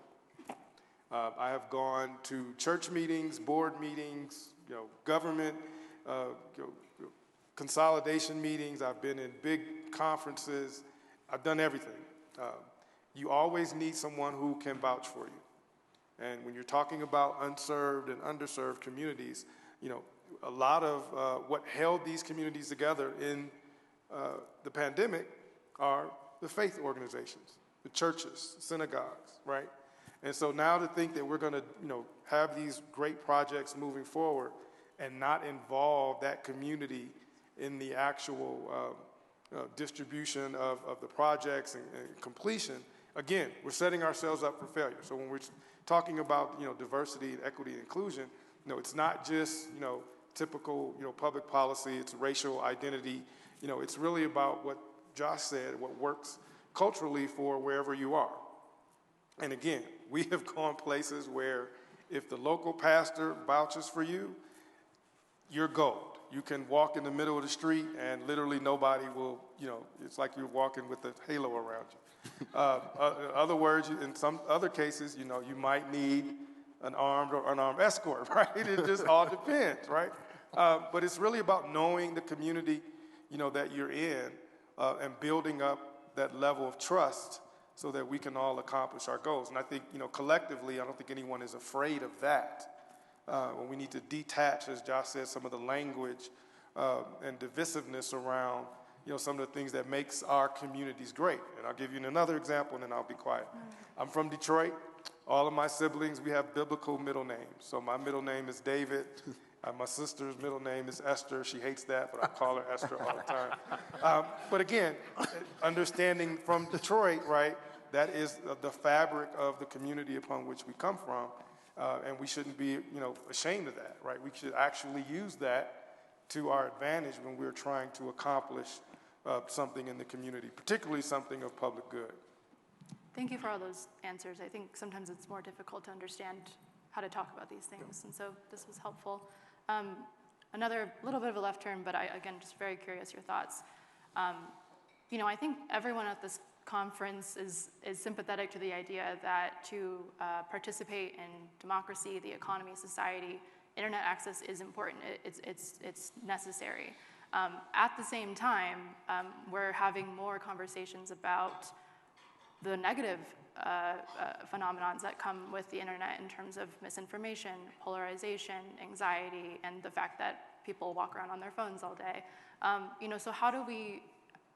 I have gone to church meetings, board meetings, government, consolidation meetings. I've been in big conferences. I've done everything. You always need someone who can vouch for you. And when you're talking about unserved and underserved communities, a lot of what held these communities together in the pandemic are the faith organizations, the churches, synagogues, right? And so now to think that we're going to, have these great projects moving forward and not involve that community in the actual distribution of the projects and completion, again, we're setting ourselves up for failure. So when we're talking about, diversity and equity and inclusion, it's not just, typical, public policy, it's racial identity. It's really about what Josh said, what works culturally for wherever you are. And again, we have gone places where if the local pastor vouches for you, you're gold. you can walk in the middle of the street and literally nobody will, it's like you're walking with a halo around you. In other words, in some other cases, you might need an armed or unarmed escort, right? It just all depends, right? But it's really about knowing the community, that you're in and building up that level of trust so that we can all accomplish our goals. And I think, collectively, I don't think anyone is afraid of that. When we need to detach, as Josh said, some of the language and divisiveness around, some of the things that makes our communities great. And I'll give you another example, and then I'll be quiet. I'm from Detroit. All of my siblings, we have biblical middle names. So my middle name is David. My sister's middle name is Esther. She hates that, but I call her Esther all the time. But again, understanding from Detroit, right, that is the fabric of the community upon which we come from. And we shouldn't be, ashamed of that, right? We should actually use that to our advantage when we're trying to accomplish something in the community, particularly something of public good. Thank you for all those answers. I think sometimes it's more difficult to understand how to talk about these things, and so this was helpful. Another little bit of a left turn, but again, just very curious your thoughts. I think everyone at this conference is sympathetic to the idea that to participate in democracy, the economy, society, internet access is important. It's necessary. At the same time, we're having more conversations about the negative phenomenons that come with the internet in terms of misinformation, polarization, anxiety, and the fact that people walk around on their phones all day. So how do we,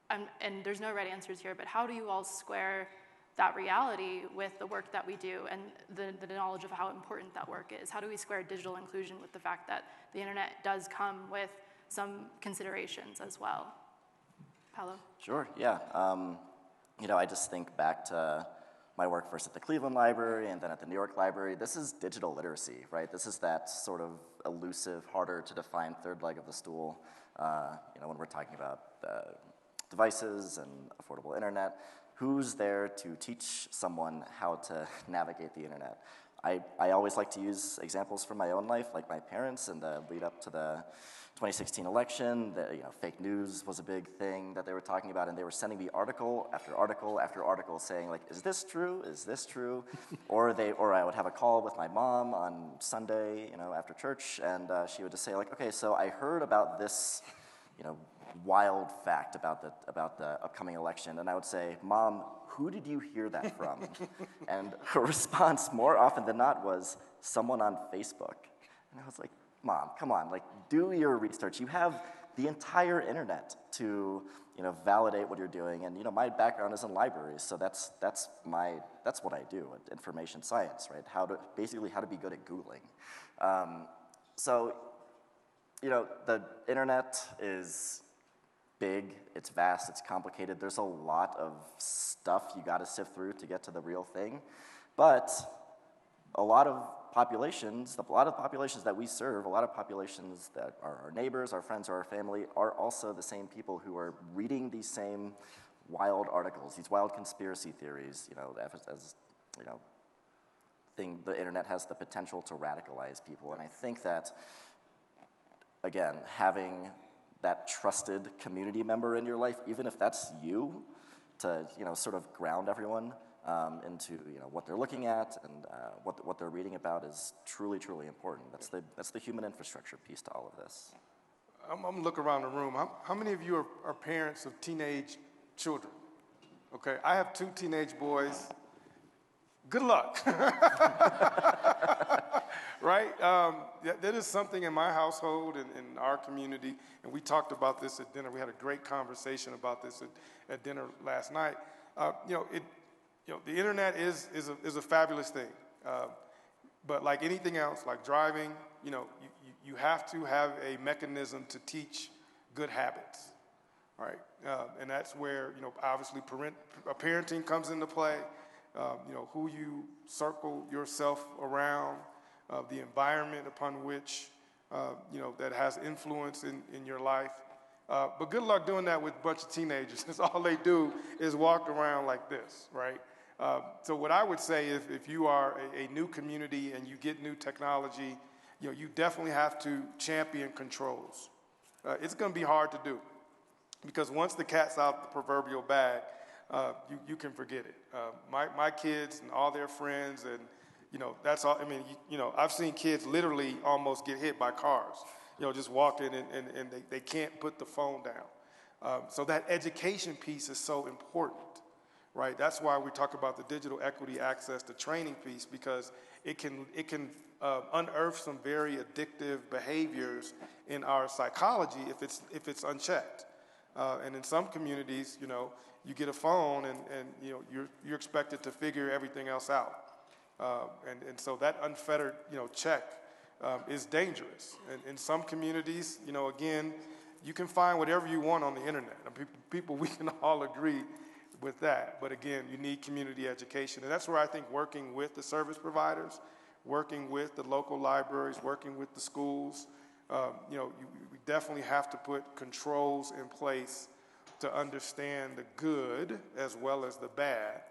and there's no right answers here, but how do you all square that reality with the work that we do and the knowledge of how important that work is? How do we square digital inclusion with the fact that the internet does come with some considerations as well? Paolo? Sure, yeah. I just think back to my work first at the Cleveland Library and then at the New York Library. This is digital literacy, right? This is that sort of elusive, harder to define third leg of the stool, when we're talking about devices and affordable internet. Who's there to teach someone how to navigate the internet? I always like to use examples from my own life, like my parents in the lead up to the 2016 election. Fake news was a big thing that they were talking about, and they were sending me article after article after article saying, like, is this true? Is this true? or I would have a call with my mom on Sunday, after church, and she would just say, like, okay, so I heard about this, wild fact about the upcoming election, and I would say, Mom, who did you hear that from? And her response more often than not was someone on Facebook. And I was like, Mom, come on, like, do your research. You have the entire internet to, validate what you're doing. And, my background is in libraries, so that's what I do, information science, right? How to be good at Googling. The internet is big, it's vast, it's complicated. There's a lot of stuff you got to sift through to get to the real thing. But a lot of populations that we serve, a lot of populations that are our neighbors, our friends, or our family are also the same people who are reading these same wild articles, these wild conspiracy theories, the internet has the potential to radicalize people. And I think that, again, having that trusted community member in your life, even if that's you, to sort of ground everyone into what they're looking at and what they're reading about is truly, truly important. That's the human infrastructure piece to all of this. I'm gonna look around the room. How many of you are parents of teenage children? Okay, I have 2 teenage boys. Good luck. Right? There is something in my household and in our community, and we talked about this at dinner. We had a great conversation about this at dinner last night. The internet is a fabulous thing, but like anything else, like driving, you have to have a mechanism to teach good habits, right? And that's where obviously parenting comes into play. Who you circle yourself around, the environment upon which that has influence in your life. But good luck doing that with a bunch of teenagers, because all they do is walk around like this, right? So what I would say is if you are a new community and you get new technology, you definitely have to champion controls. It's going to be hard to do because once the cat's out the proverbial bag, you can forget it. My kids and all their friends, and that's all. I mean, I've seen kids literally almost get hit by cars. Just walking and they can't put the phone down. So that education piece is so important, right? That's why we talk about the digital equity access to training piece, because it can unearth some very addictive behaviors in our psychology if it's unchecked. And in some communities, you get a phone and you're expected to figure everything else out. And so that unfettered check is dangerous. And in some communities, again, you can find whatever you want on the internet. People, we can all agree with that. But again, you need community education. And that's where I think working with the service providers, working with the local libraries, working with the schools, we definitely have to put controls in place to understand the good as well as the bad,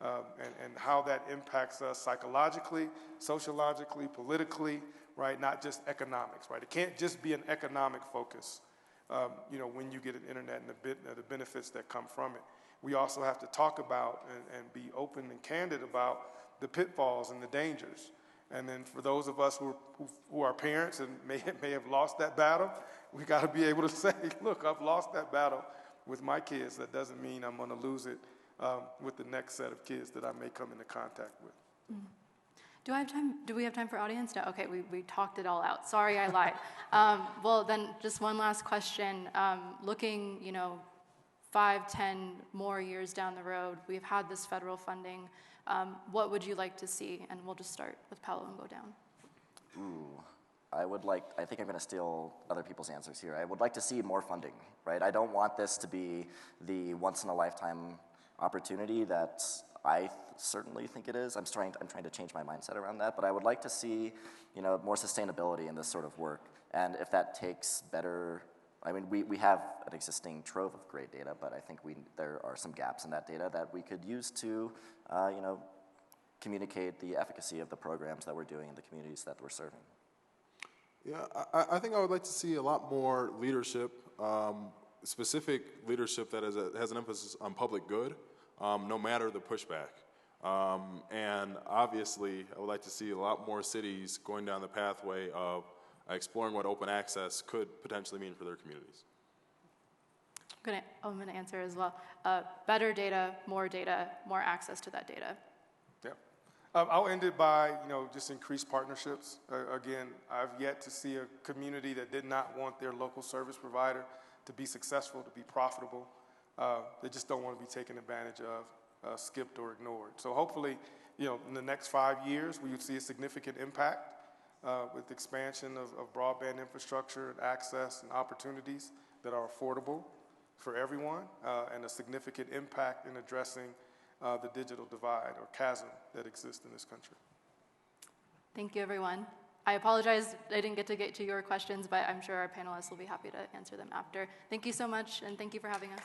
and how that impacts us psychologically, sociologically, politically, right? Not just economics, right? It can't just be an economic focus, when you get an internet and the benefits that come from it. We also have to talk about and be open and candid about the pitfalls and the dangers. And then for those of us who are parents and may have lost that battle, we got to be able to say, look, I've lost that battle with my kids. That doesn't mean I'm going to lose it with the next set of kids that I may come into contact with. Mm. Do we have time for audience? No, okay, we talked it all out. Sorry, I lied. Well, then just one last question. Looking, 5, 10 more years down the road, we've had this federal funding. What would you like to see? And we'll just start with Paula and go down. Ooh, I think I'm going to steal other people's answers here. I would like to see more funding, right? I don't want this to be the once-in-a-lifetime opportunity that I certainly think it is. I'm trying to change my mindset around that, but I would like to see, more sustainability in this sort of work. And if that takes better, we have an existing trove of great data, but I think there are some gaps in that data that we could use to, communicate the efficacy of the programs that we're doing in the communities that we're serving. Yeah, I think I would like to see a lot more leadership, specific leadership that has an emphasis on public good, no matter the pushback. And obviously, I would like to see a lot more cities going down the pathway of exploring what open access could potentially mean for their communities. I'm going to answer as well. Better data, more access to that data. Yeah. I'll end it by, just increased partnerships. Again, I've yet to see a community that did not want their local service provider to be successful, to be profitable. They just don't want to be taken advantage of, skipped or ignored. So hopefully, in the next 5 years, we would see a significant impact with expansion of broadband infrastructure and access and opportunities that are affordable for everyone, and a significant impact in addressing the digital divide or chasm that exists in this country. Thank you, everyone. I apologize I didn't get to your questions, but I'm sure our panelists will be happy to answer them after. Thank you so much, and thank you for having us.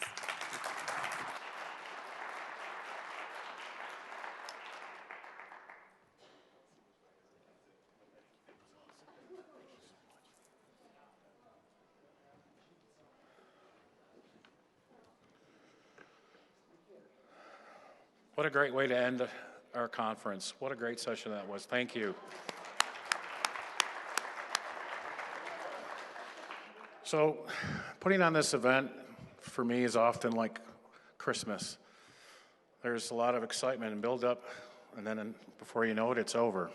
What a great way to end our conference. What a great session that was. Thank you. So, putting on this event for me is often like Christmas. There's a lot of excitement and build up, and then before you know it, it's over.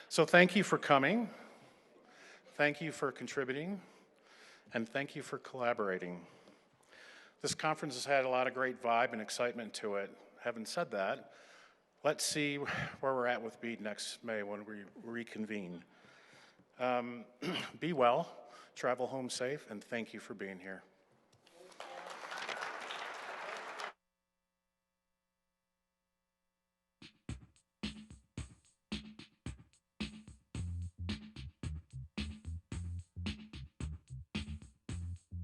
So thank you for coming. Thank you for contributing. And thank you for collaborating. This conference has had a lot of great vibe and excitement to it. Having said that, let's see where we're at with BEAD next May when we reconvene. Be well, travel home safe, and thank you for being here.